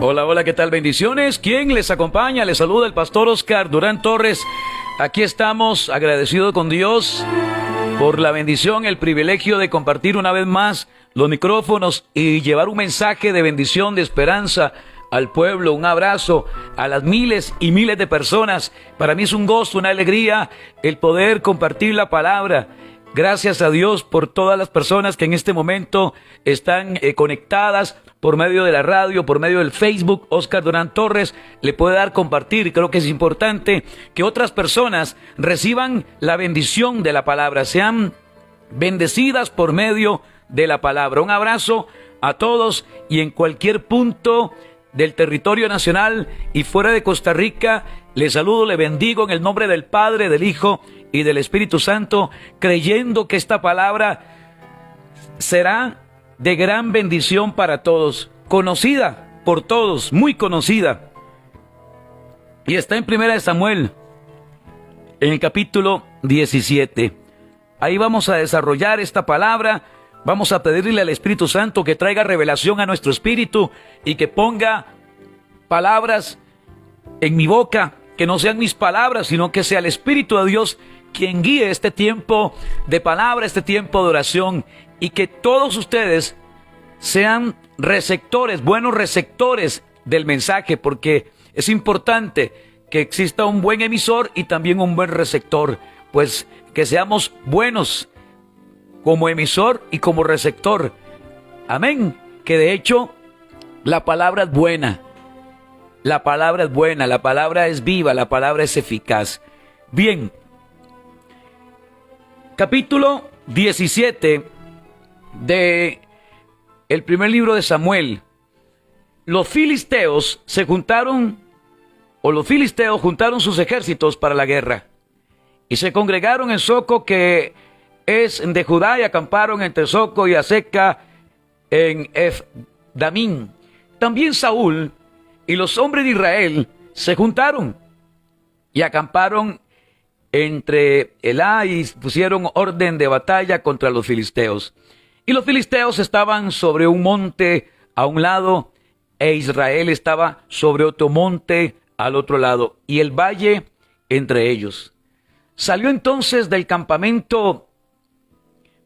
Hola, hola, ¿qué tal? Bendiciones. ¿Quién les acompaña? Les saluda el pastor Oscar Durán Torres. Aquí estamos agradecidos con Dios por la bendición, el privilegio de compartir una vez más los micrófonos y llevar un mensaje de bendición, de esperanza al pueblo. Un abrazo a las miles y miles de personas. Para mí es un gozo, una alegría el poder compartir la palabra. Gracias a Dios por todas las personas que en este momento están conectadas por medio de la radio, por medio del Facebook. Oscar Durán Torres le puede dar compartir. Creo que es importante que otras personas reciban la bendición de la palabra, sean bendecidas por medio de la palabra. Un abrazo a todos y en cualquier punto del territorio nacional y fuera de Costa Rica, les saludo, les bendigo en el nombre del Padre, del Hijo y del Espíritu Santo, creyendo que esta palabra será de gran bendición para todos, conocida por todos, muy conocida. Y está en 1 Samuel, en el capítulo 17. Ahí vamos a desarrollar esta palabra. Vamos a pedirle al Espíritu Santo que traiga revelación a nuestro espíritu y que ponga palabras en mi boca, que no sean mis palabras, sino que sea el Espíritu de Dios quien guíe este tiempo de palabra, este tiempo de oración, y que todos ustedes sean receptores, buenos receptores del mensaje, porque es importante que exista un buen emisor y también un buen receptor, pues que seamos buenos como emisor y como receptor. Amén. Que de hecho la palabra es buena. La palabra es buena, la palabra es viva, la palabra es eficaz. Bien. Capítulo 17 de el primer libro de Samuel. Los filisteos juntaron sus ejércitos para la guerra y se congregaron en Soco, que es de Judá, y acamparon entre Soco y Azeca en Efdamín. También Saúl y los hombres de Israel se juntaron y acamparon entre Elá y pusieron orden de batalla contra los filisteos. Y los filisteos estaban sobre un monte a un lado, e Israel estaba sobre otro monte al otro lado, y el valle entre ellos. Salió entonces del campamento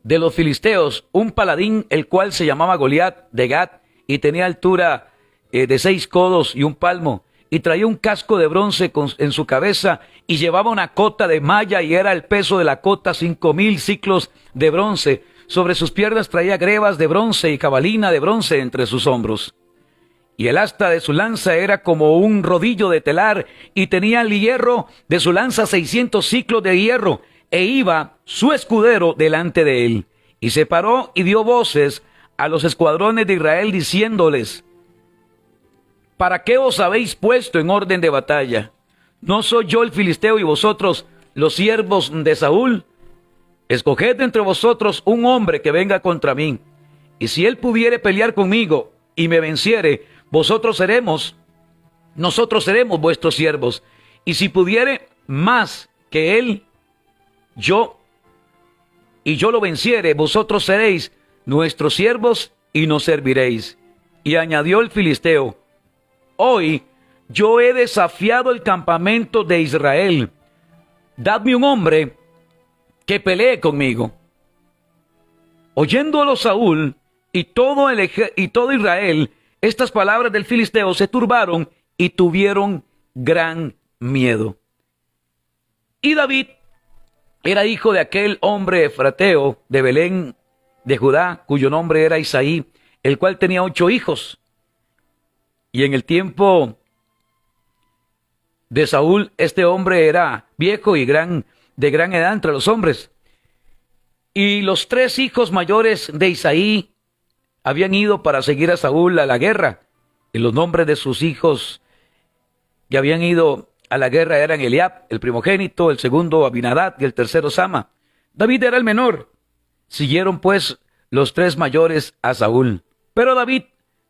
de los filisteos un paladín, el cual se llamaba Goliat de Gat, y tenía altura de 6 codos y un palmo, y traía un casco de bronce en su cabeza, y llevaba una cota de malla, y era el peso de la cota 5,000 siclos de bronce. Sobre sus piernas traía grebas de bronce y jabalina de bronce entre sus hombros. Y el asta de su lanza era como un rodillo de telar, y tenía el hierro de su lanza 600 siclos de hierro, e iba su escudero delante de él. Y se paró y dio voces a los escuadrones de Israel, diciéndoles: ¿para qué os habéis puesto en orden de batalla? ¿No soy yo el filisteo y vosotros los siervos de Saúl? Escoged entre vosotros un hombre que venga contra mí, y si él pudiere pelear conmigo y me venciere, nosotros seremos vuestros siervos. Y si pudiere más que él, yo lo venciere, vosotros seréis nuestros siervos y nos serviréis. Y añadió el filisteo: hoy yo he desafiado el campamento de Israel. Dadme un hombre que pelee conmigo. Oyéndolo Saúl y todo Israel, estas palabras del filisteo, se turbaron y tuvieron gran miedo. Y David era hijo de aquel hombre efrateo de Belén de Judá, cuyo nombre era Isaí, el cual tenía 8 hijos. Y en el tiempo de Saúl, este hombre era viejo y de gran edad entre los hombres. Y los 3 hijos mayores de Isaí habían ido para seguir a Saúl a la guerra. Y los nombres de sus hijos que habían ido a la guerra eran Eliab, el primogénito; el segundo Abinadab, y el tercero Sama. David era el menor. Siguieron pues los 3 mayores a Saúl. Pero David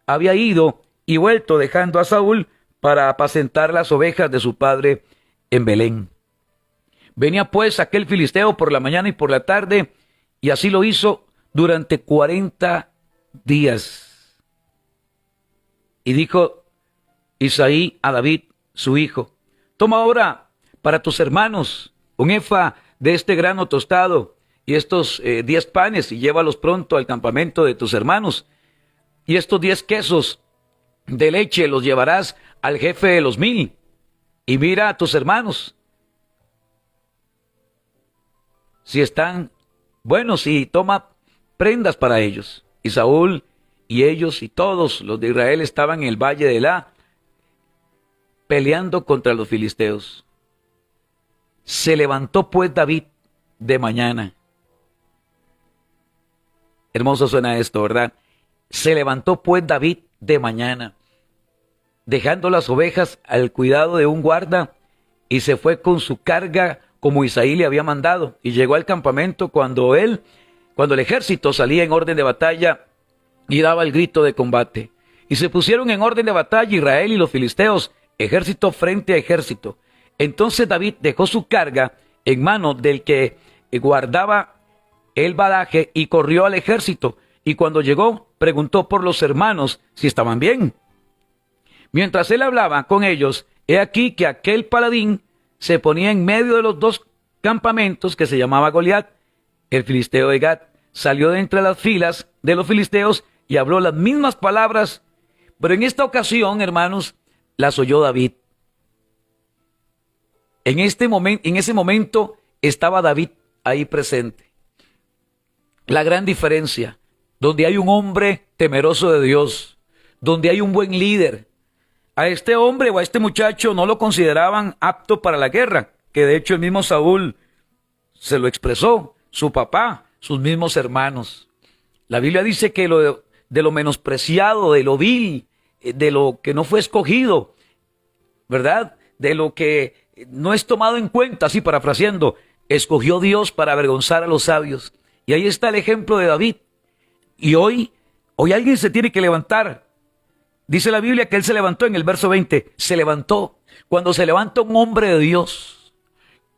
había ido y vuelto, dejando a Saúl para apacentar las ovejas de su padre en Belén. Venía pues aquel filisteo por la mañana y por la tarde, y así lo hizo durante 40 días. Y dijo Isaí a David, su hijo: toma ahora para tus hermanos un efa de este grano tostado y estos 10 panes, y llévalos pronto al campamento de tus hermanos. Y estos 10 quesos de leche los llevarás al jefe de los 1000. Y mira a tus hermanos si están buenos, y toma prendas para ellos. Y Saúl y ellos y todos los de Israel estaban en el valle de Elá, peleando contra los filisteos. Se levantó pues David de mañana. Hermoso suena esto, ¿verdad? Se levantó pues David de mañana, dejando las ovejas al cuidado de un guarda, y se fue con su carga como Isaí le había mandado, y llegó al campamento cuando el ejército salía en orden de batalla y daba el grito de combate. Y se pusieron en orden de batalla Israel y los filisteos, ejército frente a ejército. Entonces David dejó su carga en manos del que guardaba el bagaje y corrió al ejército. Y cuando llegó, preguntó por los hermanos si estaban bien. Mientras él hablaba con ellos, he aquí que aquel paladín se ponía en medio de los 2 campamentos, que se llamaba Goliat, el filisteo de Gat. Salió de entre las filas de los filisteos y habló las mismas palabras, pero en esta ocasión, hermanos, las oyó David. En ese momento estaba David ahí presente. La gran diferencia: donde hay un hombre temeroso de Dios, donde hay un buen líder. A este hombre o a este muchacho no lo consideraban apto para la guerra, que de hecho el mismo Saúl se lo expresó, su papá, sus mismos hermanos. La Biblia dice que de lo menospreciado, de lo vil, de lo que no fue escogido, ¿verdad? De lo que no es tomado en cuenta, así parafraseando, escogió Dios para avergonzar a los sabios. Y ahí está el ejemplo de David. Y hoy alguien se tiene que levantar. Dice la Biblia que él se levantó en el verso 20. Se levantó. Cuando se levanta un hombre de Dios,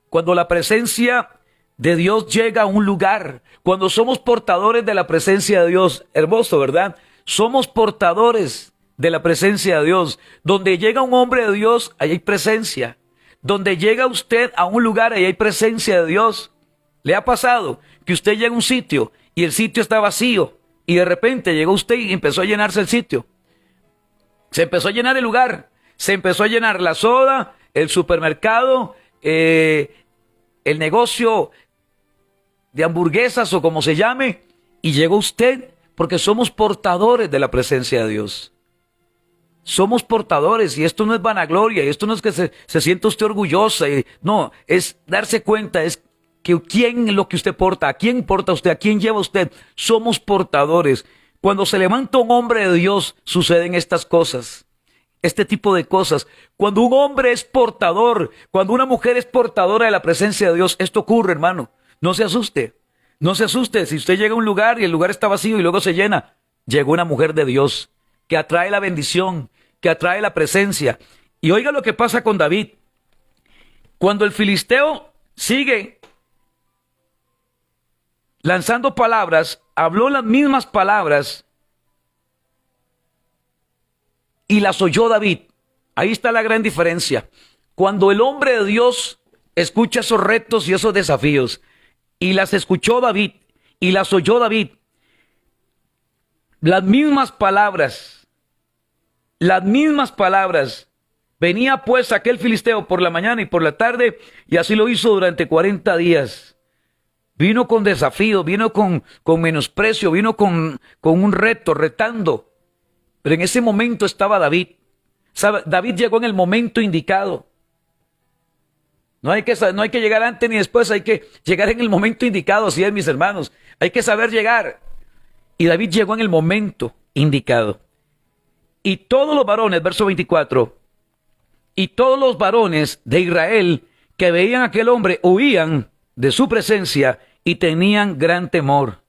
cuando la presencia de Dios llega a un lugar, cuando somos portadores de la presencia de Dios, hermoso, ¿verdad? Somos portadores de la presencia de Dios. Donde llega un hombre de Dios, ahí hay presencia. Donde llega usted a un lugar, ahí hay presencia de Dios. ¿Le ha pasado que usted llega a un sitio y el sitio está vacío, y de repente llegó usted y empezó a llenarse el sitio? Se empezó a llenar el lugar, se empezó a llenar la soda, el supermercado, el negocio de hamburguesas o como se llame, y llegó usted porque somos portadores de la presencia de Dios. Somos portadores, y esto no es vanagloria, y esto no es que se sienta usted orgullosa, no, es darse cuenta, es que quién es lo que usted porta, a quién porta usted, a quién lleva usted. Somos portadores. Cuando se levanta un hombre de Dios, suceden estas cosas, este tipo de cosas. Cuando un hombre es portador, cuando una mujer es portadora de la presencia de Dios, esto ocurre, hermano. No se asuste, no se asuste. Si usted llega a un lugar y el lugar está vacío y luego se llena, llegó una mujer de Dios que atrae la bendición, que atrae la presencia. Y oiga lo que pasa con David. Cuando el filisteo sigue lanzando palabras, habló las mismas palabras y las oyó David. Ahí está la gran diferencia. Cuando el hombre de Dios escucha esos retos y esos desafíos, y las escuchó David, y las oyó David, las mismas palabras, venía pues aquel filisteo por la mañana y por la tarde, y así lo hizo durante 40 días. Vino con desafío, vino con menosprecio, vino con un reto, retando. Pero en ese momento estaba David. ¿Sabe? David llegó en el momento indicado. No hay que llegar antes ni después, hay que llegar en el momento indicado, así es, mis hermanos. Hay que saber llegar. Y David llegó en el momento indicado. Y todos los varones, verso 24, y todos los varones de Israel que veían a aquel hombre huían de su presencia y tenían gran temor.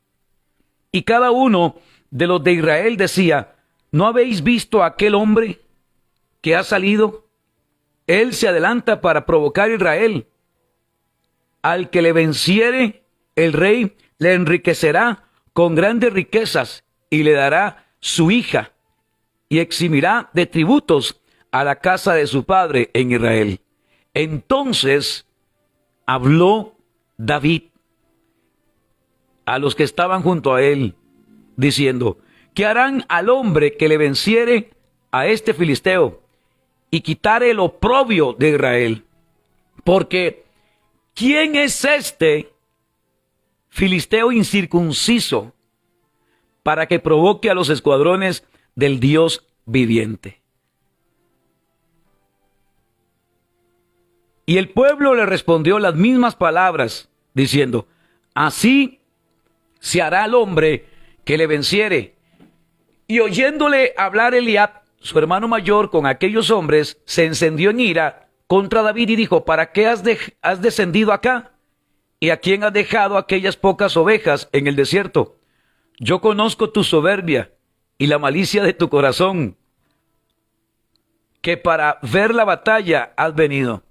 Y cada uno de los de Israel decía: ¿no habéis visto a aquel hombre que ha salido? Él se adelanta para provocar a Israel. Al que le venciere, el rey le enriquecerá con grandes riquezas y le dará su hija y eximirá de tributos a la casa de su padre en Israel. Entonces habló David a los que estaban junto a él, diciendo: ¿qué harán al hombre que le venciere a este filisteo y quitare el oprobio de Israel? Porque ¿quién es este filisteo incircunciso para que provoque a los escuadrones del Dios viviente? Y el pueblo le respondió las mismas palabras, diciendo: así se hará al hombre que le venciere. Y oyéndole hablar Eliab, su hermano mayor, con aquellos hombres, se encendió en ira contra David y dijo: ¿para qué has descendido acá? ¿Y a quién has dejado aquellas pocas ovejas en el desierto? Yo conozco tu soberbia y la malicia de tu corazón, que para ver la batalla has venido.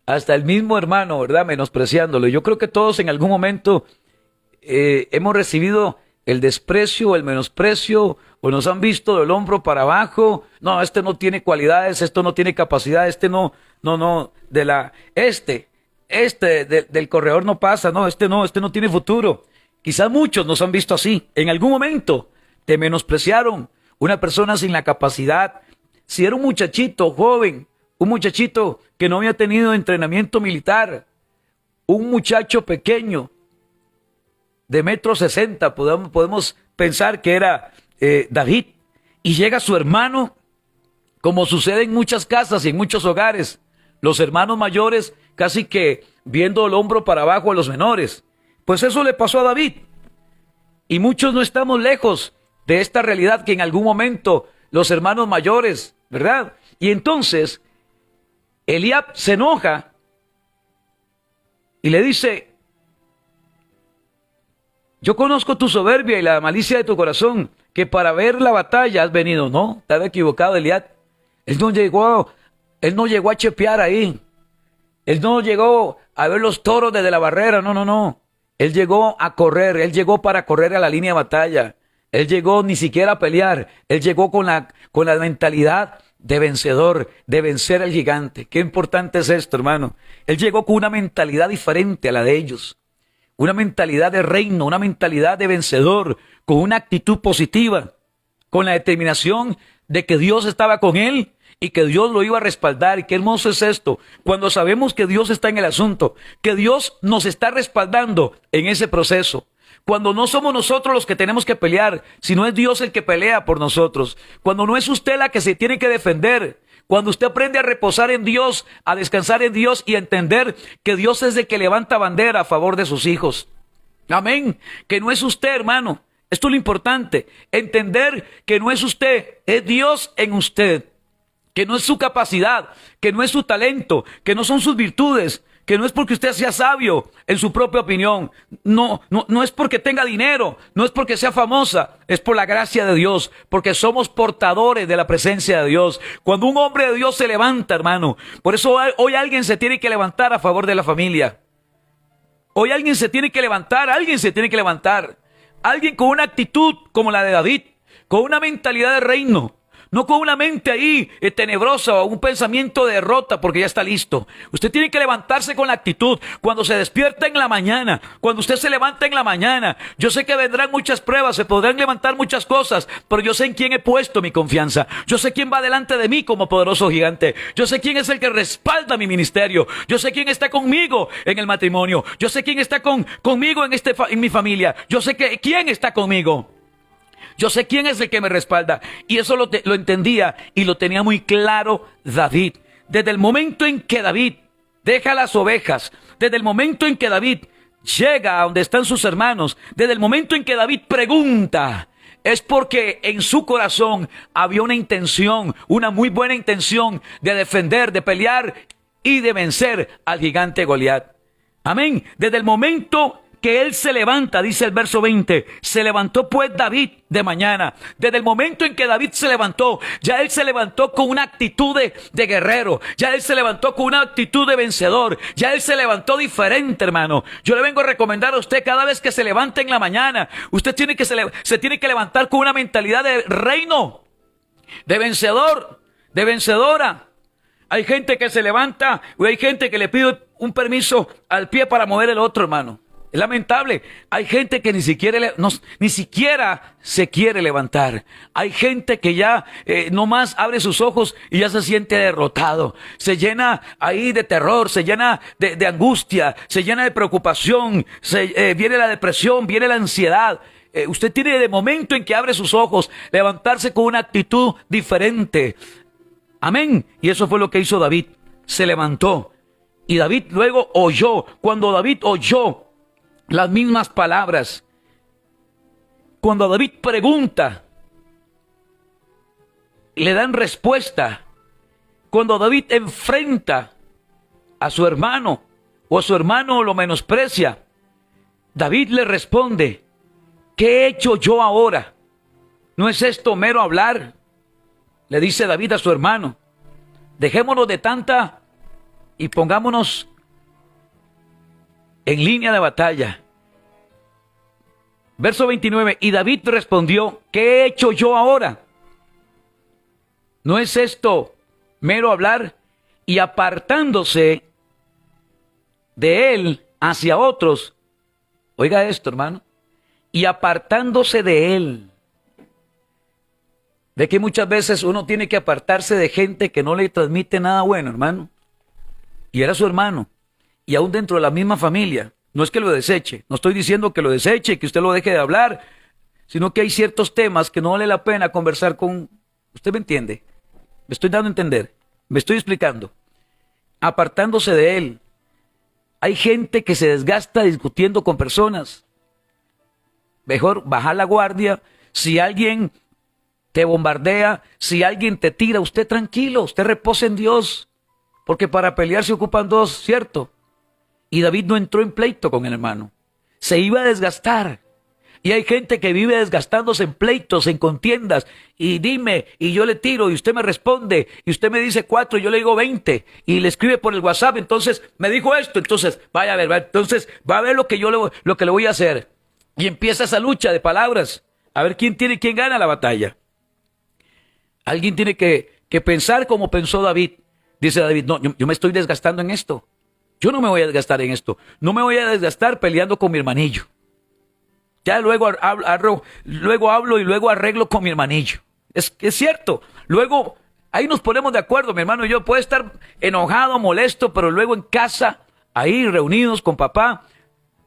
Hasta el mismo hermano, ¿verdad?, menospreciándolo. Yo creo que todos en algún momento hemos recibido el desprecio, el menosprecio, o nos han visto del hombro para abajo. No, este no tiene cualidades, esto no tiene capacidad, del corredor no pasa, este no tiene futuro. Quizás muchos nos han visto así. En algún momento te menospreciaron, una persona sin la capacidad. Si era un muchachito joven, un muchachito que no había tenido entrenamiento militar, un muchacho pequeño de 1,60 m, podemos pensar que era David, y llega su hermano, como sucede en muchas casas y en muchos hogares, los hermanos mayores casi que viendo el hombro para abajo a los menores. Pues eso le pasó a David, y muchos no estamos lejos de esta realidad, que en algún momento los hermanos mayores, ¿verdad? Y entonces Eliab se enoja y le dice: yo conozco tu soberbia y la malicia de tu corazón, que para ver la batalla has venido. No, estaba equivocado Eliab. Él no llegó a chepear ahí. Él no llegó a ver los toros desde la barrera. No. Él llegó a correr. Él llegó para correr a la línea de batalla. Él llegó ni siquiera a pelear. Él llegó con la mentalidad de vencedor, de vencer al gigante. Qué importante es esto, hermano. Él llegó con una mentalidad diferente a la de ellos. Una mentalidad de reino, una mentalidad de vencedor, con una actitud positiva, con la determinación de que Dios estaba con él y que Dios lo iba a respaldar. Y qué hermoso es esto, cuando sabemos que Dios está en el asunto, que Dios nos está respaldando en ese proceso. Cuando no somos nosotros los que tenemos que pelear, sino es Dios el que pelea por nosotros. Cuando no es usted la que se tiene que defender. Cuando usted aprende a reposar en Dios, a descansar en Dios y a entender que Dios es el que levanta bandera a favor de sus hijos. Amén. Que no es usted, hermano. Esto es lo importante. Entender que no es usted, es Dios en usted. Que no es su capacidad, que no es su talento, que no son sus virtudes, que no es porque usted sea sabio en su propia opinión, no es porque tenga dinero, no es porque sea famosa, es por la gracia de Dios, porque somos portadores de la presencia de Dios. Cuando un hombre de Dios se levanta, hermano, por eso hoy alguien se tiene que levantar a favor de la familia. Hoy alguien se tiene que levantar, alguien con una actitud como la de David, con una mentalidad de reino. No con una mente ahí tenebrosa o un pensamiento de derrota porque ya está listo. Usted tiene que levantarse con la actitud. Cuando se despierta en la mañana, cuando usted se levanta en la mañana, yo sé que vendrán muchas pruebas, se podrán levantar muchas cosas, pero yo sé en quién he puesto mi confianza. Yo sé quién va delante de mí como poderoso gigante. Yo sé quién es el que respalda mi ministerio. Yo sé quién está conmigo en el matrimonio. Yo sé quién está conmigo en mi familia. Yo sé quién está conmigo. Yo sé quién es el que me respalda. Y eso lo entendía y lo tenía muy claro David. Desde el momento en que David deja las ovejas, desde el momento en que David llega a donde están sus hermanos, desde el momento en que David pregunta, es porque en su corazón había una intención, una muy buena intención de defender, de pelear y de vencer al gigante Goliat. Amén. Desde el momento que él se levanta, dice el verso 20, se levantó pues David de mañana. Desde el momento en que David se levantó, ya él se levantó con una actitud de guerrero, ya él se levantó con una actitud de vencedor, ya él se levantó diferente, hermano. Yo le vengo a recomendar a usted, cada vez que se levante en la mañana, usted se tiene que levantar con una mentalidad de reino, de vencedor, de vencedora. Hay gente que se levanta o hay gente que le pide un permiso al pie para mover el otro, hermano. Es lamentable. Hay gente que ni siquiera se quiere levantar. Hay gente que ya nomás abre sus ojos y ya se siente derrotado. Se llena ahí de terror, se llena de angustia, se llena de preocupación, viene la depresión, viene la ansiedad. Usted tiene de momento en que abre sus ojos, levantarse con una actitud diferente. Amén. Y eso fue lo que hizo David. Se levantó. Y David luego oyó. Cuando David oyó las mismas palabras, cuando David pregunta, le dan respuesta. Cuando David enfrenta a su hermano o a su hermano lo menosprecia, David le responde: ¿qué he hecho yo ahora? ¿No es esto mero hablar? Le dice David a su hermano. Dejémonos de tanta y pongámonos en línea de batalla. Verso 29. Y David respondió: ¿qué he hecho yo ahora? ¿No es esto mero hablar? Y apartándose de él hacia otros. Oiga esto, hermano. Y apartándose de él. De que muchas veces uno tiene que apartarse de gente que no le transmite nada bueno, hermano. Y era su hermano. Y aún dentro de la misma familia. No es que lo deseche. No estoy diciendo que lo deseche, que usted lo deje de hablar. Sino que hay ciertos temas que no vale la pena conversar con... ¿Usted me entiende? Me estoy dando a entender. Me estoy explicando. Apartándose de él. Hay gente que se desgasta discutiendo con personas. Mejor bajar la guardia. Si alguien te bombardea, si alguien te tira, usted tranquilo, usted repose en Dios, porque para pelear se ocupan dos, ¿cierto? Y David no entró en pleito con el hermano, se iba a desgastar. Y hay gente que vive desgastándose en pleitos, en contiendas, y dime, y yo le tiro, y usted me responde, y usted me dice 4, y yo le digo 20, y le escribe por el WhatsApp, entonces me dijo esto, entonces vaya a ver, entonces va a ver lo que le voy a hacer. Y empieza esa lucha de palabras, a ver quién gana la batalla. Alguien tiene que pensar como pensó David. Dice David: no, yo me estoy desgastando en esto. Yo no me voy a desgastar en esto. No me voy a desgastar peleando con mi hermanillo. Ya luego hablo y luego arreglo con mi hermanillo. Es cierto. Luego, ahí nos ponemos de acuerdo, mi hermano y yo. Puede estar enojado, molesto, pero luego en casa, ahí reunidos con papá,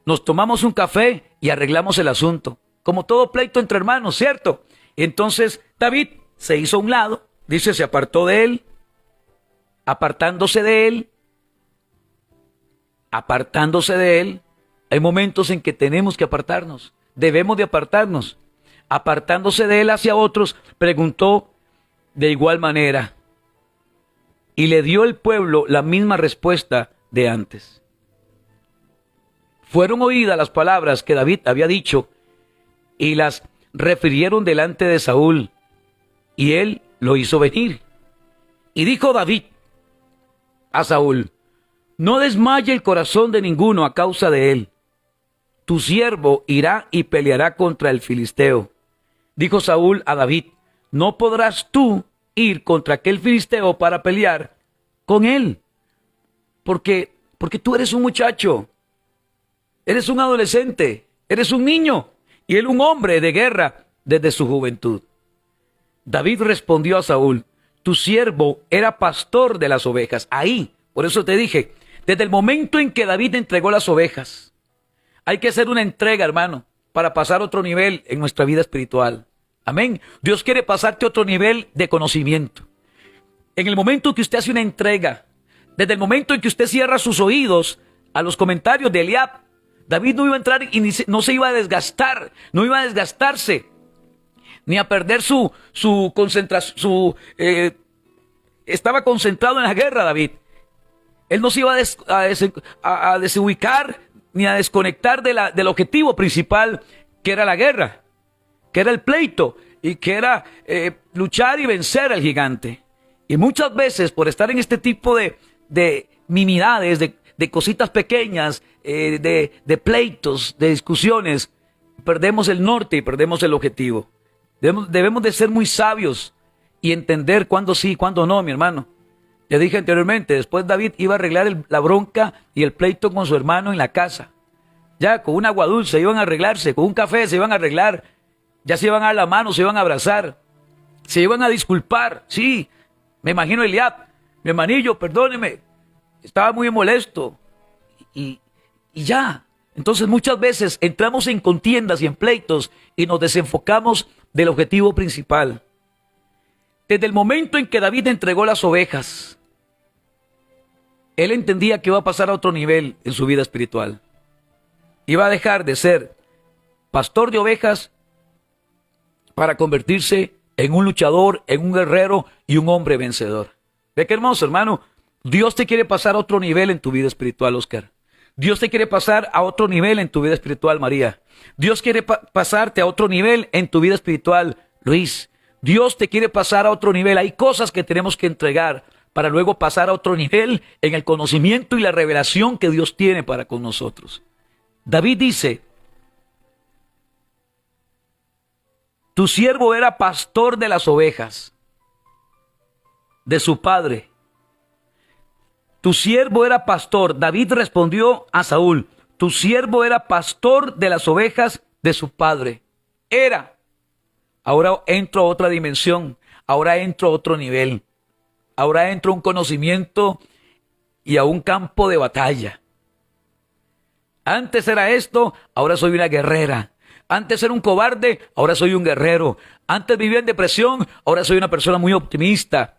nos tomamos un café y arreglamos el asunto. Como todo pleito entre hermanos, ¿cierto? Entonces, David se hizo a un lado, dice, se apartó de él, apartándose de él. Hay momentos en que tenemos que apartarnos, debemos de apartarnos. Apartándose de él hacia otros, preguntó de igual manera, y le dio el pueblo la misma respuesta de antes. Fueron oídas las palabras que David había dicho, y las refirieron delante de Saúl, y él lo hizo venir. Y dijo David a Saúl: no desmaye el corazón de ninguno a causa de él. Tu siervo irá y peleará contra el filisteo. Dijo Saúl a David: no podrás tú ir contra aquel filisteo para pelear con él, porque tú eres un muchacho, eres un adolescente, eres un niño, y él un hombre de guerra desde su juventud. David respondió a Saúl: tu siervo era pastor de las ovejas. Ahí, por eso te dije, desde el momento en que David entregó las ovejas, hay que hacer una entrega, hermano, para pasar a otro nivel en nuestra vida espiritual. Amén. Dios quiere pasarte a otro nivel de conocimiento. En el momento que usted hace una entrega, desde el momento en que usted cierra sus oídos a los comentarios de Eliab, David no iba a entrar y no se iba a desgastar, no iba a desgastarse, ni a perder su concentración. Estaba concentrado en la guerra, David. Él no se iba a desubicar ni a desconectar del objetivo principal, que era la guerra, que era el pleito y que era luchar y vencer al gigante. Y muchas veces, por estar en este tipo de nimiedades, de cositas pequeñas, de pleitos, de discusiones, perdemos el norte y perdemos el objetivo. Debemos de ser muy sabios y entender cuándo sí y cuándo no, mi hermano. Ya dije anteriormente, después David iba a arreglar la bronca y el pleito con su hermano en la casa. Ya con un agua dulce iban a arreglarse, con un café se iban a arreglar, ya se iban a dar la mano, se iban a abrazar, se iban a disculpar. Sí, me imagino a Eliab, mi hermanillo, perdóneme, estaba muy molesto. Y ya. Entonces muchas veces entramos en contiendas y en pleitos y nos desenfocamos del objetivo principal. Desde el momento en que David entregó las ovejas, él entendía que iba a pasar a otro nivel en su vida espiritual. Iba a dejar de ser pastor de ovejas para convertirse en un luchador, en un guerrero y un hombre vencedor. Ve qué hermoso, hermano. Dios te quiere pasar a otro nivel en tu vida espiritual, Oscar. Dios te quiere pasar a otro nivel en tu vida espiritual, María. Dios quiere pasarte a otro nivel en tu vida espiritual, Luis. Dios te quiere pasar a otro nivel. Hay cosas que tenemos que entregar para luego pasar a otro nivel en el conocimiento y la revelación que Dios tiene para con nosotros. David dice, tu siervo era pastor de las ovejas de su padre. Tu siervo era pastor. David respondió a Saúl, tu siervo era pastor de las ovejas de su padre. Era. Ahora entro a otra dimensión. Ahora entro a otro nivel. Ahora entro a un conocimiento y a un campo de batalla. Antes era esto, ahora soy una guerrera. Antes era un cobarde, ahora soy un guerrero. Antes vivía en depresión, ahora soy una persona muy optimista.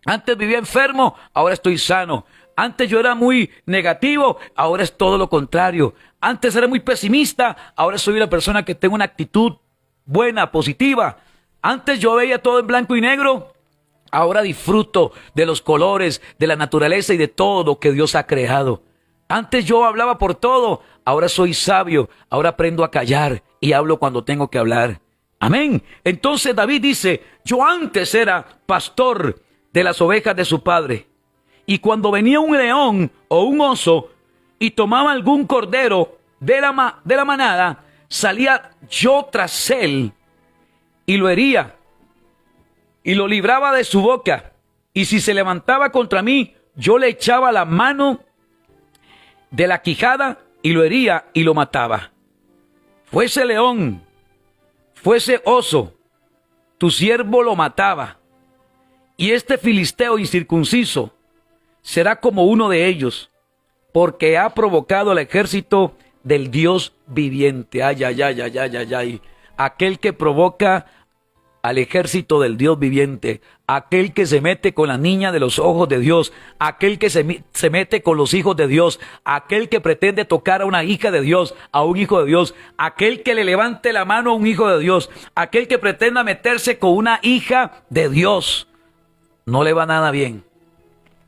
Antes vivía enfermo, ahora estoy sano. Antes yo era muy negativo, ahora es todo lo contrario. Antes era muy pesimista, ahora soy una persona que tengo una actitud buena, positiva. Antes yo veía todo en blanco y negro, ahora disfruto de los colores, de la naturaleza y de todo lo que Dios ha creado. Antes yo hablaba por todo, ahora soy sabio, ahora aprendo a callar y hablo cuando tengo que hablar. Amén. Entonces David dice, yo antes era pastor de las ovejas de su padre. Y cuando venía un león o un oso y tomaba algún cordero de la manada, salía yo tras él y lo hería y lo libraba de su boca. Y si se levantaba contra mí, yo le echaba la mano de la quijada y lo hería y lo mataba. Fuese león, fuese oso, tu siervo lo mataba. Y este filisteo incircunciso será como uno de ellos, porque ha provocado al ejército del Dios viviente. Ay, ay, ay, ay, ay, ay, ay. Aquel que provoca al ejército del Dios viviente, aquel que se mete con la niña de los ojos de Dios, aquel que se mete con los hijos de Dios, aquel que pretende tocar a una hija de Dios, a un hijo de Dios, aquel que le levante la mano a un hijo de Dios, aquel que pretenda meterse con una hija de Dios, no le va nada bien.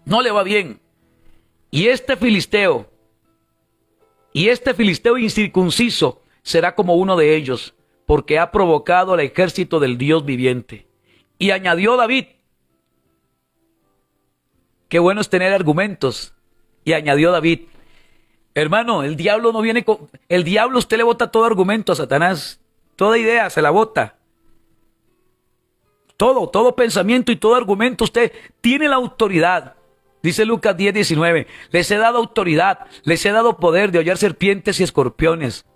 No le va bien. Y este filisteo incircunciso será como uno de ellos, porque ha provocado al ejército del Dios viviente. Y añadió David, qué bueno es tener argumentos. Y añadió David, hermano, el diablo no viene con... El diablo usted le bota todo argumento a Satanás. Toda idea se la bota. Todo pensamiento y todo argumento, usted tiene la autoridad. Dice Lucas 10:19, les he dado autoridad, les he dado poder de hollar serpientes y escorpiones.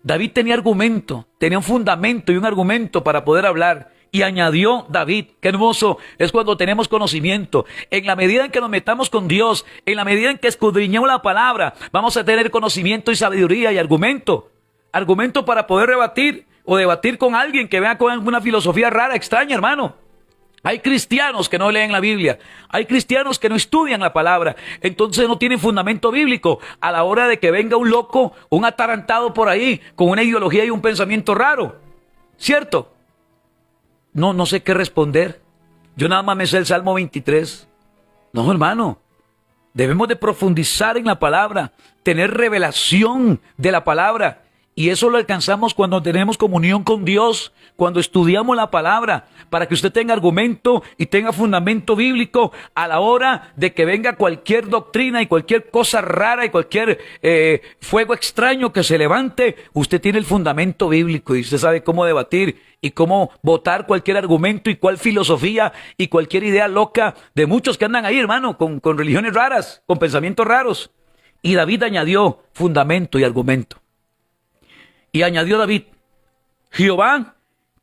David tenía argumento, tenía un fundamento y un argumento para poder hablar. Y añadió David, qué hermoso es cuando tenemos conocimiento. En la medida en que nos metamos con Dios, en la medida en que escudriñemos la palabra, vamos a tener conocimiento y sabiduría y argumento. Argumento para poder rebatir o debatir con alguien que vea con alguna filosofía rara, extraña, hermano. Hay cristianos que no leen la Biblia, hay cristianos que no estudian la palabra, entonces no tienen fundamento bíblico. A la hora de que venga un loco, un atarantado por ahí, con una ideología y un pensamiento raro, ¿cierto? No sé qué responder. Yo nada más me sé el Salmo 23. No, hermano, debemos de profundizar en la palabra, tener revelación de la palabra Y eso lo alcanzamos cuando tenemos comunión con Dios, cuando estudiamos la palabra, para que usted tenga argumento y tenga fundamento bíblico a la hora de que venga cualquier doctrina y cualquier cosa rara y cualquier fuego extraño que se levante. Usted tiene el fundamento bíblico y usted sabe cómo debatir y cómo votar cualquier argumento y cuál filosofía y cualquier idea loca de muchos que andan ahí, hermano, con religiones raras, con pensamientos raros. Y David añadió fundamento y argumento. Y añadió David: Jehová,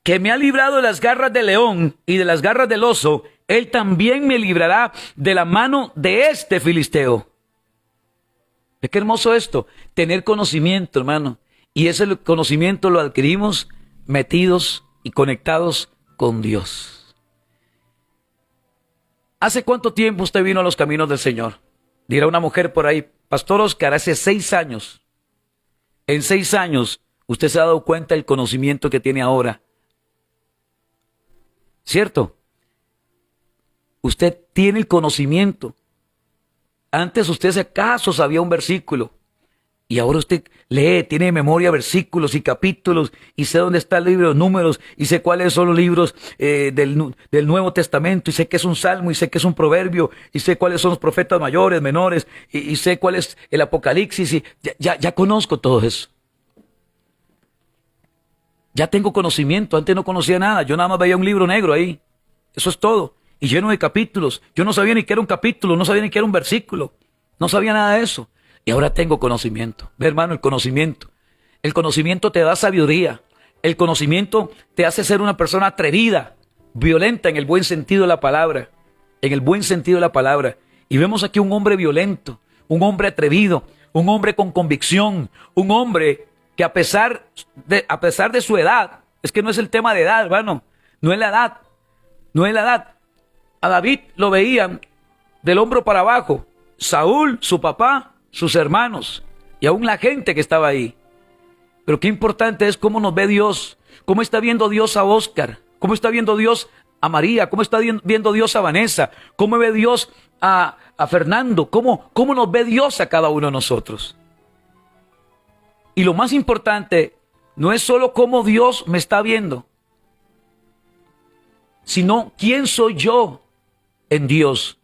que me ha librado de las garras del león y de las garras del oso, él también me librará de la mano de este filisteo. Es que hermoso esto, tener conocimiento, hermano. Y ese conocimiento lo adquirimos metidos y conectados con Dios. ¿Hace cuánto tiempo usted vino a los caminos del Señor? Dirá una mujer por ahí: Pastor Oscar, hace 6 años. En 6 años usted se ha dado cuenta del conocimiento que tiene ahora. ¿Cierto? Usted tiene el conocimiento. Antes usted si acaso sabía un versículo. Y ahora usted lee, tiene de memoria versículos y capítulos. Y sé dónde está el libro de Números. Y sé cuáles son los libros del Nuevo Testamento. Y sé que es un salmo. Y sé que es un proverbio. Y sé cuáles son los profetas mayores, menores. Y sé cuál es el Apocalipsis. Y ya conozco todo eso. Ya tengo conocimiento. Antes no conocía nada. Yo nada más veía un libro negro ahí. Eso es todo. Y lleno de capítulos. Yo no sabía ni qué era un capítulo. No sabía ni qué era un versículo. No sabía nada de eso. Y ahora tengo conocimiento. Ve, hermano, el conocimiento. El conocimiento te da sabiduría. El conocimiento te hace ser una persona atrevida, violenta en el buen sentido de la palabra. En el buen sentido de la palabra. Y vemos aquí un hombre violento, un hombre atrevido, un hombre con convicción, un hombre que a pesar de su edad, es que no es el tema de edad, hermano, no es la edad, no es la edad. A David lo veían del hombro para abajo, Saúl, su papá, sus hermanos y aún la gente que estaba ahí. Pero qué importante es cómo nos ve Dios, cómo está viendo Dios a Oscar, cómo está viendo Dios a María, cómo está viendo Dios a Vanessa, cómo ve Dios a Fernando, cómo nos ve Dios a cada uno de nosotros. Y lo más importante no es solo cómo Dios me está viendo, sino quién soy yo en Dios,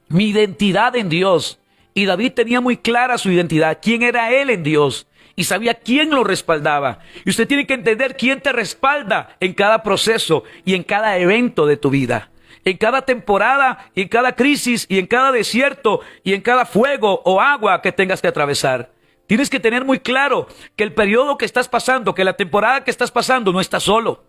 mi identidad en Dios. Y David tenía muy clara su identidad, quién era él en Dios, y sabía quién lo respaldaba. Y usted tiene que entender quién te respalda en cada proceso y en cada evento de tu vida, en cada temporada, y en cada crisis, y en cada desierto, y en cada fuego o agua que tengas que atravesar. Tienes que tener muy claro que el periodo que estás pasando, que la temporada que estás pasando, no estás solo.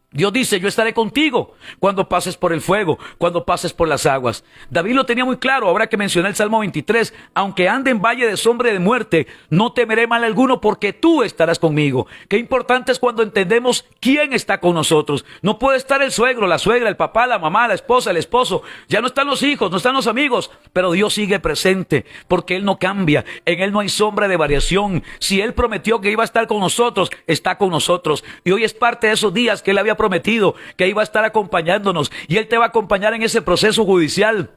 Dios dice: yo estaré contigo cuando pases por el fuego, cuando pases por las aguas. David lo tenía muy claro, ahora que mencioné el Salmo 23, aunque ande en valle de sombra de muerte, no temeré mal alguno porque tú estarás conmigo. Qué importante es cuando entendemos quién está con nosotros. No puede estar el suegro, la suegra, el papá, la mamá, la esposa, el esposo. Ya no están los hijos, no están los amigos, pero Dios sigue presente porque Él no cambia. En Él no hay sombra de variación. Si Él prometió que iba a estar con nosotros, está con nosotros. Y hoy es parte de esos días que Él había prometido que iba a estar acompañándonos, y Él te va a acompañar en ese proceso judicial.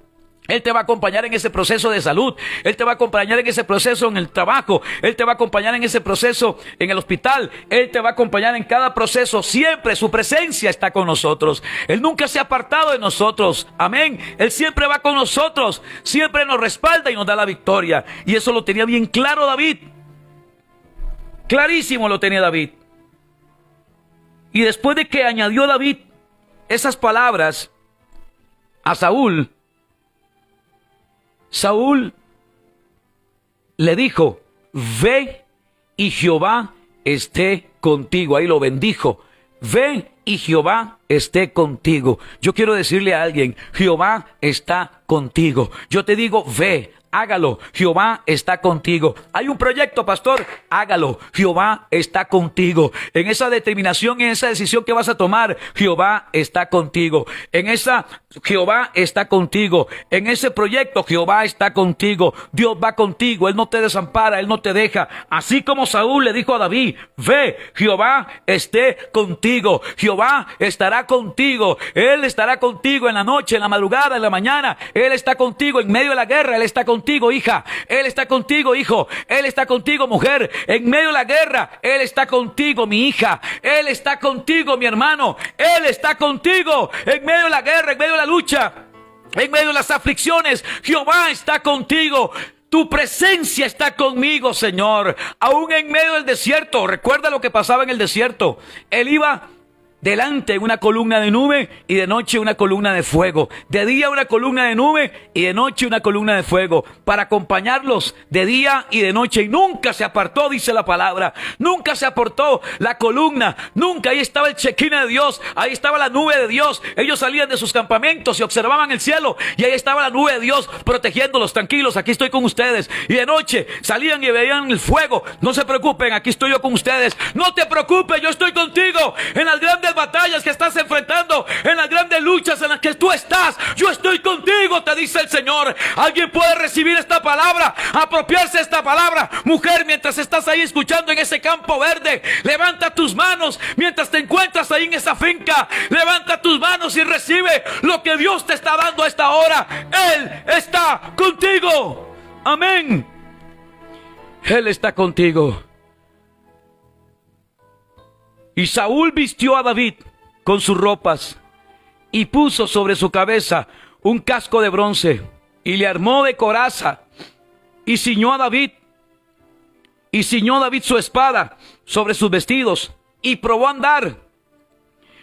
Él te va a acompañar en ese proceso de salud. Él te va a acompañar en ese proceso en el trabajo. Él te va a acompañar en ese proceso en el hospital. Él te va a acompañar en cada proceso. Siempre su presencia está con nosotros. Él nunca se ha apartado de nosotros. Amén. Él siempre va con nosotros. Siempre nos respalda y nos da la victoria. Y eso lo tenía bien claro David. Clarísimo lo tenía David. Y después de que añadió David esas palabras a Saúl, Saúl le dijo: ve y Jehová esté contigo. Ahí lo bendijo. Ve y Jehová esté contigo. Yo quiero decirle a alguien: Jehová está contigo. Yo te digo: ve. Hágalo, Jehová está contigo. Hay un proyecto, pastor, hágalo, Jehová está contigo. En esa determinación, en esa decisión que vas a tomar, Jehová está contigo. En esa, Jehová está contigo. En ese proyecto, Jehová está contigo. Dios va contigo, Él no te desampara, Él no te deja. Así como Saúl le dijo a David: ve, Jehová esté contigo. Jehová estará contigo. Él estará contigo en la noche, en la madrugada, en la mañana. Él está contigo en medio de la guerra, Él está contigo contigo, hija. Él está contigo, hijo. Él está contigo, mujer. En medio de la guerra, Él está contigo, mi hija. Él está contigo, mi hermano. Él está contigo. En medio de la guerra, en medio de la lucha, en medio de las aflicciones, Jehová está contigo. Tu presencia está conmigo, Señor. Aún en medio del desierto. Recuerda lo que pasaba en el desierto. Él iba delante una columna de nube y de noche una columna de fuego. De día una columna de nube y de noche una columna de fuego. Para acompañarlos de día y de noche. Y nunca se apartó, dice la palabra. Nunca se apartó la columna. Nunca. Ahí estaba el Shekinah de Dios. Ahí estaba la nube de Dios. Ellos salían de sus campamentos y observaban el cielo. Y ahí estaba la nube de Dios protegiéndolos. Tranquilos, aquí estoy con ustedes. Y de noche salían y veían el fuego. No se preocupen, aquí estoy yo con ustedes. No te preocupes, yo estoy contigo. En las grandes batallas que estás enfrentando, en las grandes luchas en las que tú estás, yo estoy contigo, te dice el Señor. Alguien puede recibir esta palabra, apropiarse de esta palabra. Mujer, mientras estás ahí escuchando en ese campo verde, levanta tus manos. Mientras te encuentras ahí en esa finca, levanta tus manos y recibe lo que Dios te está dando a esta hora. Él está contigo. Amén. Él está contigo. Y Saúl vistió a David con sus ropas y puso sobre su cabeza un casco de bronce y le armó de coraza y ciñó a David su espada sobre sus vestidos y probó a andar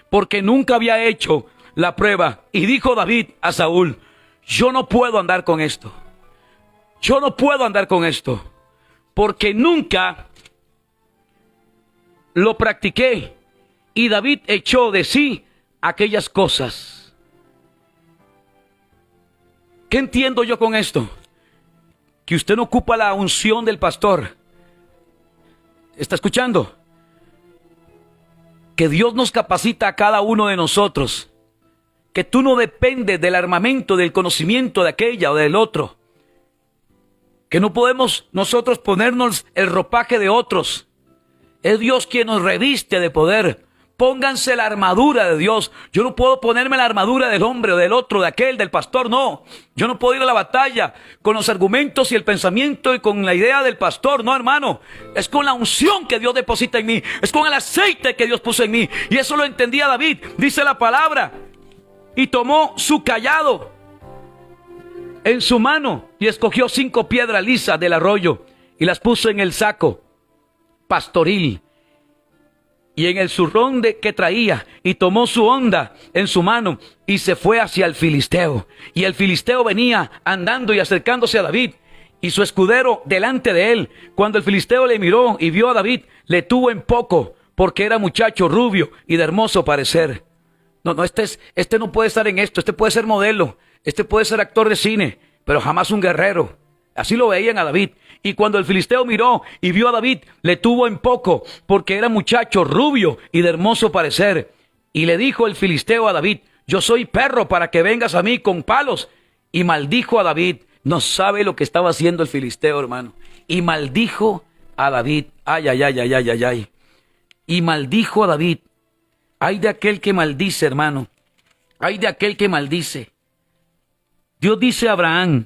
porque nunca había hecho la prueba. Y dijo David a Saúl: yo no puedo andar con esto. Yo no puedo andar con esto porque nunca lo practiqué. Y David echó de sí aquellas cosas. ¿Qué entiendo yo con esto? Que usted no ocupa la unción del pastor. ¿Está escuchando? Que Dios nos capacita a cada uno de nosotros. Que tú no dependes del armamento, del conocimiento de aquella o del otro. Que no podemos nosotros ponernos el ropaje de otros. Es Dios quien nos reviste de poder. Pónganse la armadura de Dios. Yo no puedo ponerme la armadura del hombre o del otro, de aquel, del pastor, no. Yo no puedo ir a la batalla con los argumentos y el pensamiento y con la idea del pastor, no, hermano. Es con la unción que Dios deposita en mí. Es con el aceite que Dios puso en mí. Y eso lo entendía David. Dice la palabra. Y tomó su cayado en su mano y escogió 5 piedras lisas del arroyo y las puso en el saco pastoril y en el zurrón que traía, y tomó su honda en su mano y se fue hacia el filisteo. Y el filisteo venía andando y acercándose a David y su escudero delante de él. Cuando el filisteo le miró y vio a David, le tuvo en poco, porque era muchacho rubio y de hermoso parecer. No, este no puede estar en esto. Este puede ser modelo, este puede ser actor de cine, pero jamás un guerrero. Así lo veían a David. Y cuando el filisteo miró y vio a David, le tuvo en poco, porque era muchacho rubio y de hermoso parecer. Y le dijo el filisteo a David: yo soy perro para que vengas a mí con palos. Y maldijo a David. No sabe lo que estaba haciendo el filisteo, hermano. Y maldijo a David. Ay, ay, ay, ay, ay, ay, ay. Y maldijo a David. Ay de aquel que maldice, hermano. Ay de aquel que maldice. Dios dice a Abraham: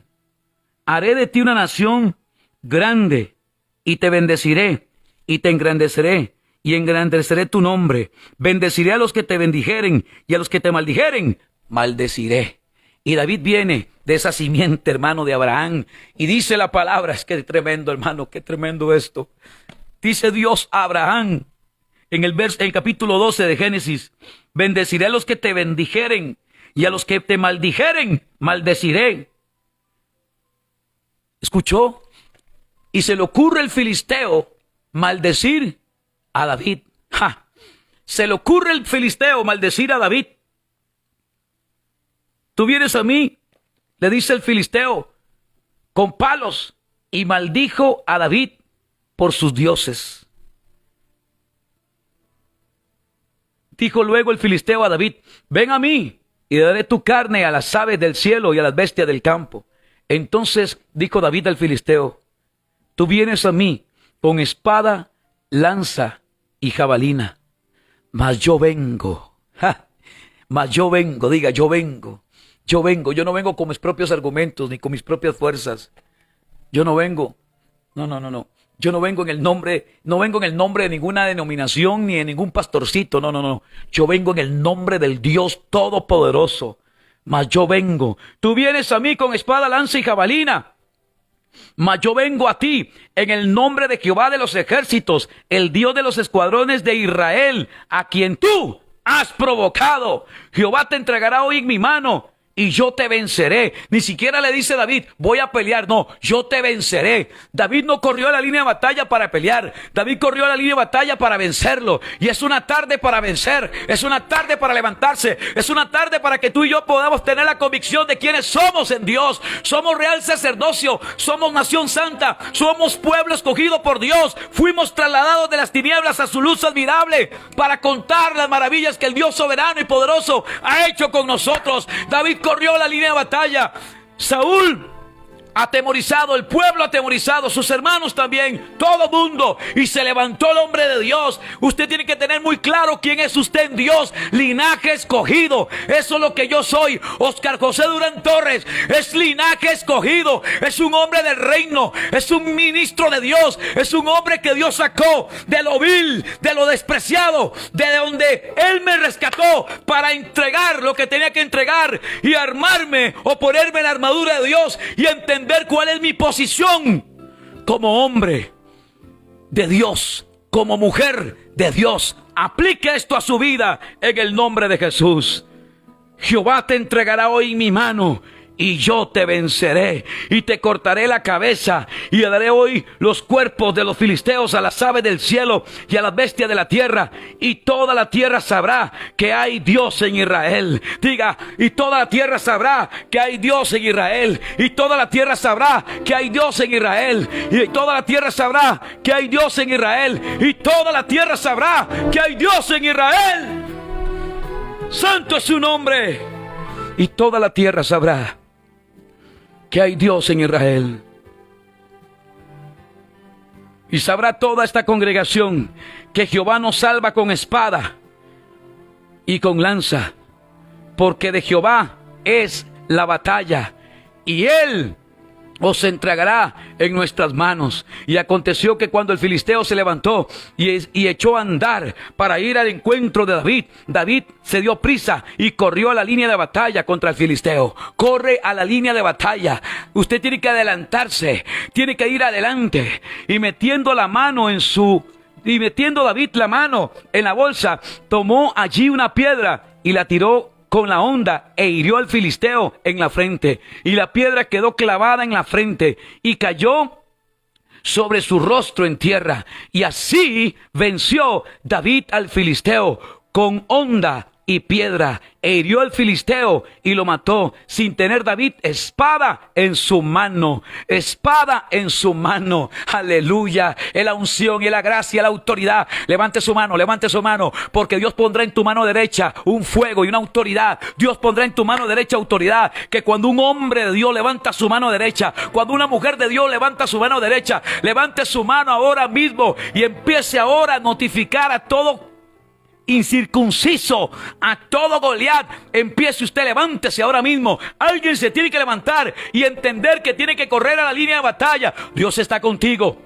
haré de ti una nación grande, y te bendeciré, y te engrandeceré, y engrandeceré tu nombre. Bendeciré a los que te bendijeren, y a los que te maldijeren, maldeciré. Y David viene de esa simiente, hermano, de Abraham, y dice la palabra, es que tremendo, hermano, qué tremendo esto. Dice Dios a Abraham, en el capítulo 12 de Génesis: bendeciré a los que te bendijeren, y a los que te maldijeren, maldeciré. ¿Escuchó? Y se le ocurre al filisteo maldecir a David. ¡Ja! Se le ocurre al filisteo maldecir a David. Tú vienes a mí, le dice el filisteo, con palos, y maldijo a David por sus dioses. Dijo luego el filisteo a David: ven a mí, y daré tu carne a las aves del cielo y a las bestias del campo. Entonces dijo David al filisteo: tú vienes a mí con espada, lanza y jabalina, mas yo vengo, diga, yo vengo, yo no vengo con mis propios argumentos ni con mis propias fuerzas. Yo no vengo. No. Yo no vengo en el nombre, no vengo en el nombre de ninguna denominación ni de ningún pastorcito. No. Yo vengo en el nombre del Dios Todopoderoso. Mas yo vengo. Tú vienes a mí con espada, lanza y jabalina. Mas yo vengo a ti en el nombre de Jehová de los ejércitos, el Dios de los escuadrones de Israel, a quien tú has provocado. Jehová te entregará hoy en mi mano y yo te venceré. Ni siquiera le dice David, voy a pelear. No, yo te venceré. David no corrió a la línea de batalla para pelear. David corrió a la línea de batalla para vencerlo. Y es una tarde para vencer. Es una tarde para levantarse. Es una tarde para que tú y yo podamos tener la convicción de quiénes somos en Dios. Somos real sacerdocio. Somos nación santa. Somos pueblo escogido por Dios. Fuimos trasladados de las tinieblas a su luz admirable para contar las maravillas que el Dios soberano y poderoso ha hecho con nosotros. David corrió la línea de batalla. Saúl atemorizado, el pueblo atemorizado, sus hermanos también, todo mundo, y se levantó el hombre de Dios. Usted tiene que tener muy claro quién es usted en Dios. Linaje escogido, eso es lo que yo soy. Oscar José Durán Torres es linaje escogido, es un hombre del reino, es un ministro de Dios, es un hombre que Dios sacó de lo vil, de lo despreciado, de donde Él me rescató para entregar lo que tenía que entregar y armarme o ponerme la armadura de Dios y entender cuál es mi posición como hombre de Dios, como mujer de Dios. Aplique esto a su vida en el nombre de Jesús. Jehová te entregará hoy en mi mano y yo te venceré y te cortaré la cabeza y le daré hoy los cuerpos de los filisteos a las aves del cielo y a las bestias de la tierra, y toda la tierra sabrá que hay Dios en Israel. Diga, y toda la tierra sabrá que hay Dios en Israel, y toda la tierra sabrá que hay Dios en Israel, y toda la tierra sabrá que hay Dios en Israel, y toda la tierra sabrá que hay Dios en Israel. Santo es su nombre. Y toda la tierra sabrá que hay Dios en Israel. Y sabrá toda esta congregación que Jehová nos salva con espada y con lanza, porque de Jehová es la batalla, y Él os entregará en nuestras manos. Y aconteció que cuando el filisteo se levantó y echó a andar para ir al encuentro de David, David se dio prisa y corrió a la línea de batalla contra el filisteo. Corre a la línea de batalla. Usted tiene que adelantarse, tiene que ir adelante. Y metiendo David la mano en la bolsa, tomó allí una piedra y la tiró con la honda e hirió al filisteo en la frente, y la piedra quedó clavada en la frente y cayó sobre su rostro en tierra. Y así venció David al filisteo con honda y piedra, e hirió al filisteo y lo mató, sin tener David espada en su mano. Espada en su mano. Aleluya. Es la unción y la gracia, la autoridad. Levante su mano, porque Dios pondrá en tu mano derecha un fuego y una autoridad. Dios pondrá en tu mano derecha autoridad, que cuando un hombre de Dios levanta su mano derecha, cuando una mujer de Dios levanta su mano derecha, levante su mano ahora mismo y empiece ahora a notificar a todo incircunciso, a todo Goliat. Empiece usted, levántese ahora mismo. Alguien se tiene que levantar y entender que tiene que correr a la línea de batalla. Dios está contigo.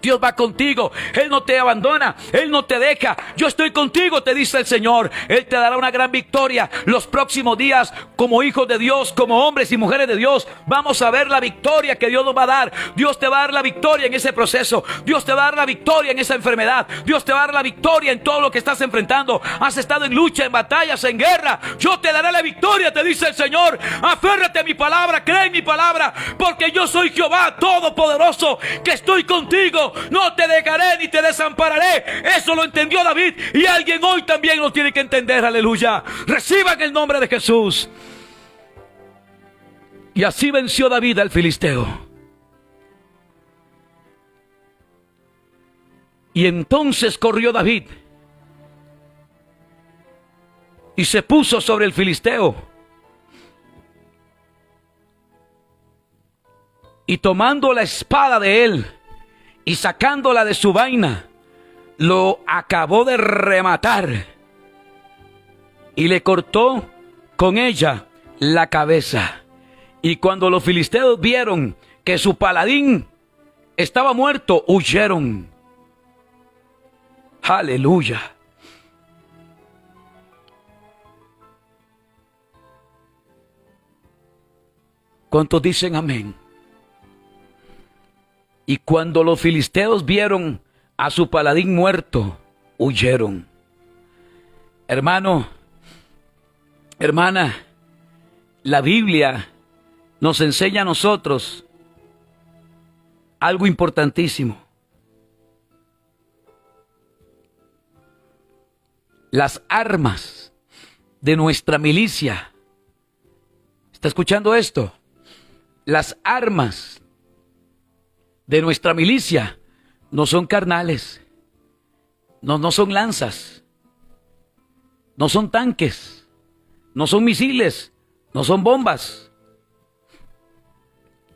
Dios va contigo, Él no te abandona, Él no te deja. Yo estoy contigo, te dice el Señor. Él te dará una gran victoria los próximos días. Como hijos de Dios, como hombres y mujeres de Dios, vamos a ver la victoria que Dios nos va a dar. Dios te va a dar la victoria en ese proceso. Dios te va a dar la victoria en esa enfermedad. Dios te va a dar la victoria en todo lo que estás enfrentando. Has estado en lucha, en batallas, en guerra. Yo te daré la victoria, te dice el Señor. Aférrate a mi palabra, cree en mi palabra, porque yo soy Jehová Todopoderoso, que estoy contigo. No te dejaré ni te desampararé. Eso lo entendió David, y alguien hoy también lo tiene que entender. Aleluya. Reciban el nombre de Jesús. Y así venció David al filisteo. Y entonces corrió David y se puso sobre el filisteo, y tomando la espada de él y sacándola de su vaina, lo acabó de rematar y le cortó con ella la cabeza. Y cuando los filisteos vieron que su paladín estaba muerto, huyeron. Aleluya. ¿Cuántos dicen amén? Y cuando los filisteos vieron a su paladín muerto, huyeron. Hermano, hermana, la Biblia nos enseña a nosotros algo importantísimo. Las armas de nuestra milicia. ¿Está escuchando esto? Las armas de nuestra milicia no son carnales, no son lanzas, no son tanques, no son misiles, no son bombas.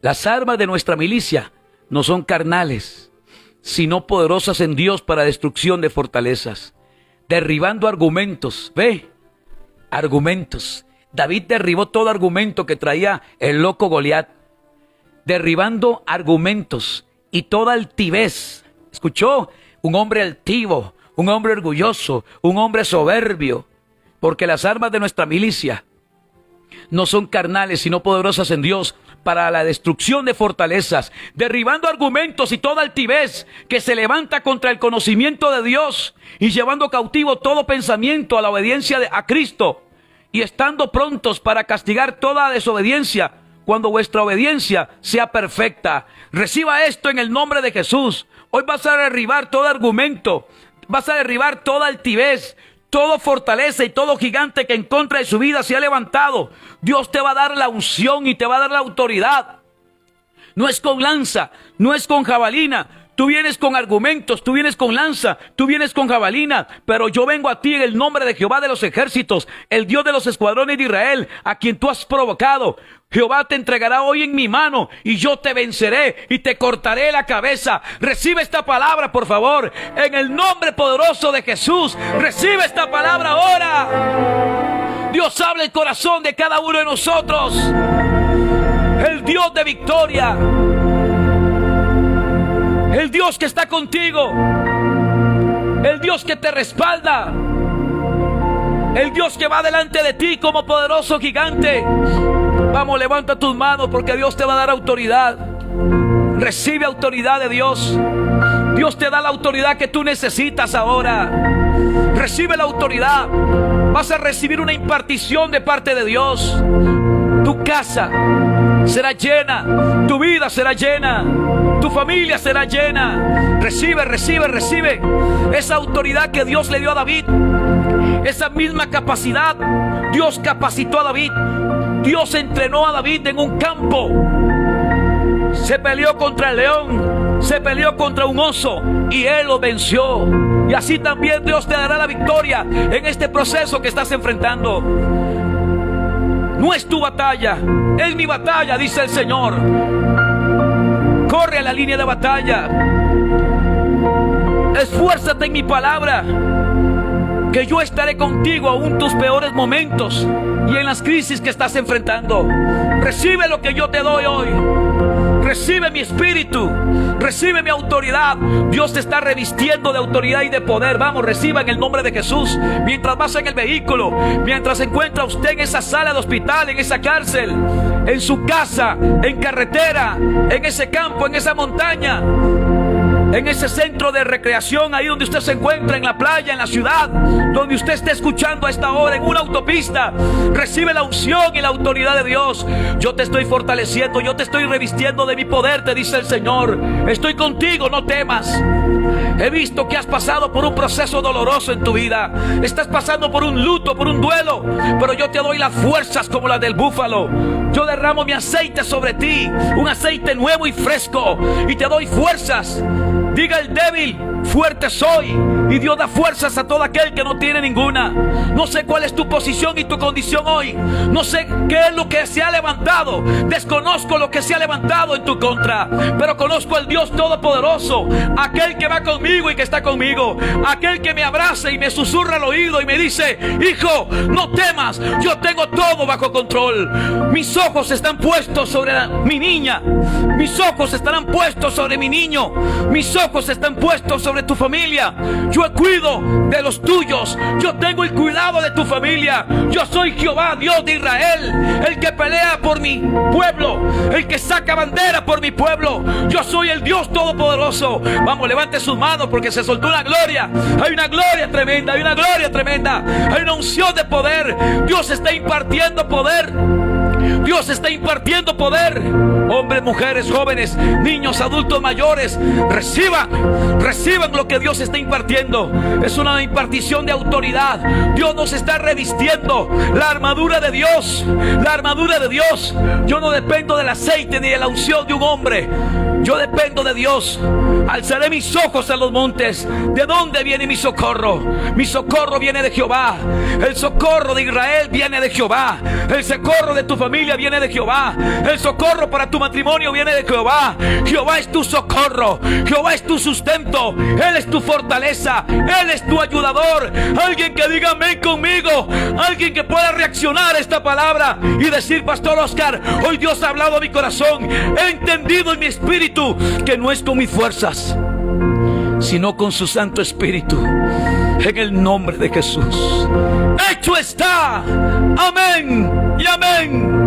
Las armas de nuestra milicia no son carnales, sino poderosas en Dios para destrucción de fortalezas, derribando argumentos. Ve, argumentos. David derribó todo argumento que traía el loco Goliat, derribando argumentos y toda altivez. ¿Escuchó? Un hombre altivo, un hombre orgulloso, un hombre soberbio, porque las armas de nuestra milicia no son carnales, sino poderosas en Dios para la destrucción de fortalezas, derribando argumentos y toda altivez que se levanta contra el conocimiento de Dios y llevando cautivo todo pensamiento a la obediencia a Cristo, y estando prontos para castigar toda desobediencia cuando vuestra obediencia sea perfecta. Reciba esto en el nombre de Jesús. Hoy vas a derribar todo argumento, vas a derribar toda altivez, toda fortaleza y todo gigante que en contra de su vida se ha levantado. Dios te va a dar la unción y te va a dar la autoridad. No es con lanza, no es con jabalina. Tú vienes con argumentos, tú vienes con lanza, tú vienes con jabalina, pero yo vengo a ti en el nombre de Jehová de los ejércitos, el Dios de los escuadrones de Israel, a quien tú has provocado. Jehová te entregará hoy en mi mano y yo te venceré y te cortaré la cabeza. Recibe esta palabra, por favor, en el nombre poderoso de Jesús. Recibe esta palabra ahora. Dios habla el corazón de cada uno de nosotros. El Dios de victoria, el Dios que está contigo, el Dios que te respalda, el Dios que va delante de ti como poderoso gigante. Vamos, levanta tus manos porque Dios te va a dar autoridad. Recibe autoridad de Dios. Dios te da la autoridad que tú necesitas ahora. Recibe la autoridad. Vas a recibir una impartición de parte de Dios. Tu casa será llena, tu vida será llena, tu familia será llena. Recibe, recibe, recibe esa autoridad que Dios le dio a David. Esa misma capacidad Dios capacitó a David. Dios entrenó a David en un campo. Se peleó contra el león, se peleó contra un oso y él lo venció. Y así también Dios te dará la victoria en este proceso que estás enfrentando. No es tu batalla, es mi batalla, dice el Señor. Corre a la línea de batalla. Esfuérzate en mi palabra, que yo estaré contigo aún en tus peores momentos y en las crisis que estás enfrentando. Recibe lo que yo te doy hoy. Recibe mi espíritu, recibe mi autoridad. Dios te está revistiendo de autoridad y de poder. Vamos, reciba en el nombre de Jesús. Mientras vas en el vehículo, mientras se encuentra usted en esa sala de hospital, en esa cárcel, en su casa, en carretera, en ese campo, en esa montaña, en ese centro de recreación, ahí donde usted se encuentra, en la playa, en la ciudad, donde usted esté escuchando a esta hora, en una autopista, recibe la unción y la autoridad de Dios. Yo te estoy fortaleciendo, yo te estoy revistiendo de mi poder, te dice el Señor. Estoy contigo, no temas. He visto que has pasado por un proceso doloroso en tu vida. Estás pasando por un luto, por un duelo, pero yo te doy las fuerzas como las del búfalo. Yo derramo mi aceite sobre ti, un aceite nuevo y fresco, y te doy fuerzas. Diga el débil, fuerte soy. Y Dios da fuerzas a todo aquel que no tiene ninguna. No sé cuál es tu posición y tu condición hoy. No sé qué es lo que se ha levantado. Desconozco lo que se ha levantado en tu contra, pero conozco al Dios Todopoderoso, aquel que va conmigo y que está conmigo, aquel que me abraza y me susurra al oído y me dice: hijo, no temas, yo tengo todo tengo bajo control. Mis ojos están puestos sobre mi niña. Mis ojos estarán puestos sobre mi niño. Mis ojos están puestos sobre tu familia. Yo cuido de los tuyos. Yo tengo el cuidado de tu familia. Yo soy Jehová, Dios de Israel, el que pelea por mi pueblo, el que saca bandera por mi pueblo. Yo soy el Dios Todopoderoso. Vamos, levante sus manos porque se soltó una gloria. Hay una gloria tremenda, hay una gloria tremenda. Hay una unción de poder. Dios está impartiendo poder. Dios está impartiendo poder. Hombres, mujeres, jóvenes, niños, adultos, mayores, reciban lo que Dios está impartiendo. Es una impartición de autoridad. Dios nos está revistiendo la armadura de Dios. La armadura de Dios. Yo no dependo del aceite ni de la unción de un hombre. Yo dependo de Dios. Alzaré mis ojos a los montes. ¿De dónde viene mi socorro? Mi socorro viene de Jehová. El socorro de Israel viene de Jehová. El socorro de tu familia viene de Jehová. El socorro para tu matrimonio viene de Jehová. Jehová es tu socorro. Jehová es tu sustento. Él es tu fortaleza. Él es tu ayudador. Alguien que diga amén conmigo. Alguien que pueda reaccionar a esta palabra y decir: Pastor Oscar, hoy Dios ha hablado a mi corazón. He entendido en mi espíritu que no es con mis fuerzas, sino con su Santo Espíritu. En el nombre de Jesús. Hecho está. Amén y amén.